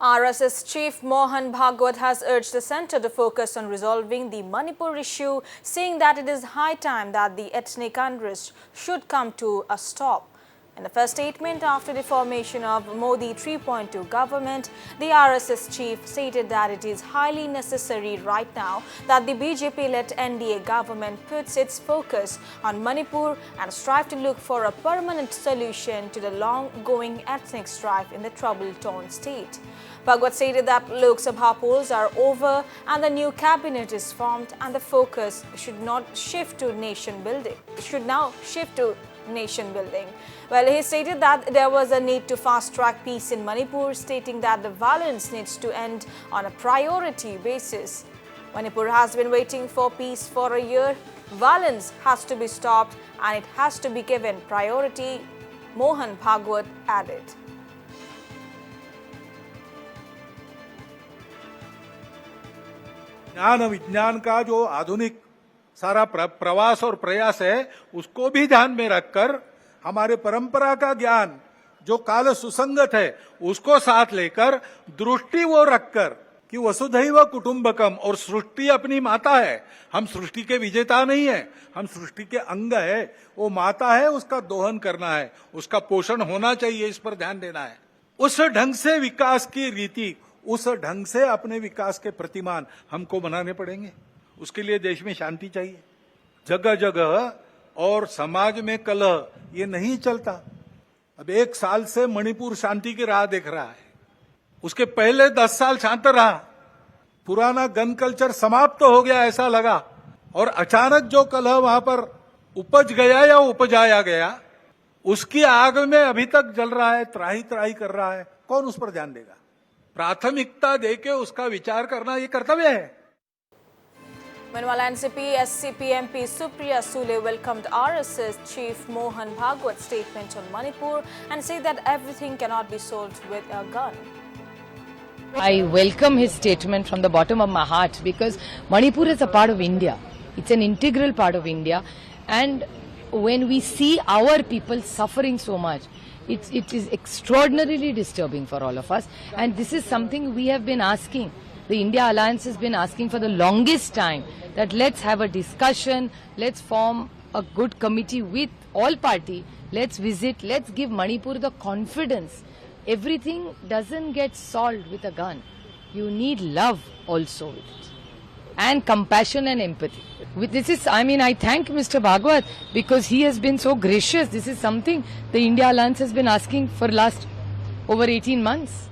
RSS Chief Mohan Bhagwat has urged the centre to focus on resolving the Manipur issue, saying that it is high time that the ethnic unrest should come to a stop. In the first statement after the formation of Modi 3.2 government, the RSS chief stated that it is highly necessary right now that the BJP-led NDA government puts its focus on Manipur and strive to look for a permanent solution to the long-going ethnic strife in the trouble-torn state. Bhagwat stated that Lok Sabha polls are over and the new cabinet is formed and the focus should not shift to nation building. It should now shift to nation building. Well, he stated that there was a need to fast-track peace in Manipur, stating that the violence needs to end on a priority basis. Manipur has been waiting for peace for a year. Violence has to be stopped and it has to be given priority, Mohan Bhagwat added. ज्ञान विज्ञान का जो आधुनिक सारा प्रवास और प्रयास है उसको भी ध्यान में रखकर हमारे परंपरा का ज्ञान जो काल सुसंगत है उसको साथ लेकर दृष्टि वो रखकर कि वसुधैव कुटुंबकम और सृष्टि अपनी माता है, हम सृष्टि के विजेता नहीं है, हम सृष्टि के अंग है, वो माता है, उसका दोहन करना है, उसका पोषण होना चाहिए, इस पर ध्यान देना है। उस ढंग से विकास की रीति, उस ढंग से अपने विकास के प्रतिमान हमको बनाने पड़ेंगे। उसके लिए देश में शांति चाहिए। जगह जगह और समाज में कलह ये नहीं चलता। अब 1 साल से मणिपुर शांति की राह देख रहा है, उसके पहले 10 साल शांत रहा, पुराना गन कल्चर समाप्त हो गया ऐसा लगा, और अचानक जो कलह वहां पर उपज गया या उपजाया गया उसकी आग में अभी तक जल रहा है, त्राही त्राही कर रहा है। कौन उस पर ध्यान देगा? प्राथमिकता देके उसका विचार करना ये कर्तव्य है। Meanwhile, NCP SCP MP Supriya Sule welcomed RSS Chief Mohan Bhagwat's statement on Manipur and said that everything cannot be solved with a gun. I welcome his statement from the bottom of my heart because Manipur is a part of India. It's an integral part of India, and when we see our people suffering so much, it is extraordinarily disturbing for all of us, and this is something we have been asking. The India Alliance has been asking for the longest time that let's have a discussion, let's form a good committee with all party, let's visit, let's give Manipur the confidence. Everything doesn't get solved with a gun. You need love also with it, and compassion and empathy. With this is, I thank Mr. Bhagwat because he has been so gracious. This is something the India Alliance has been asking for last over 18 months.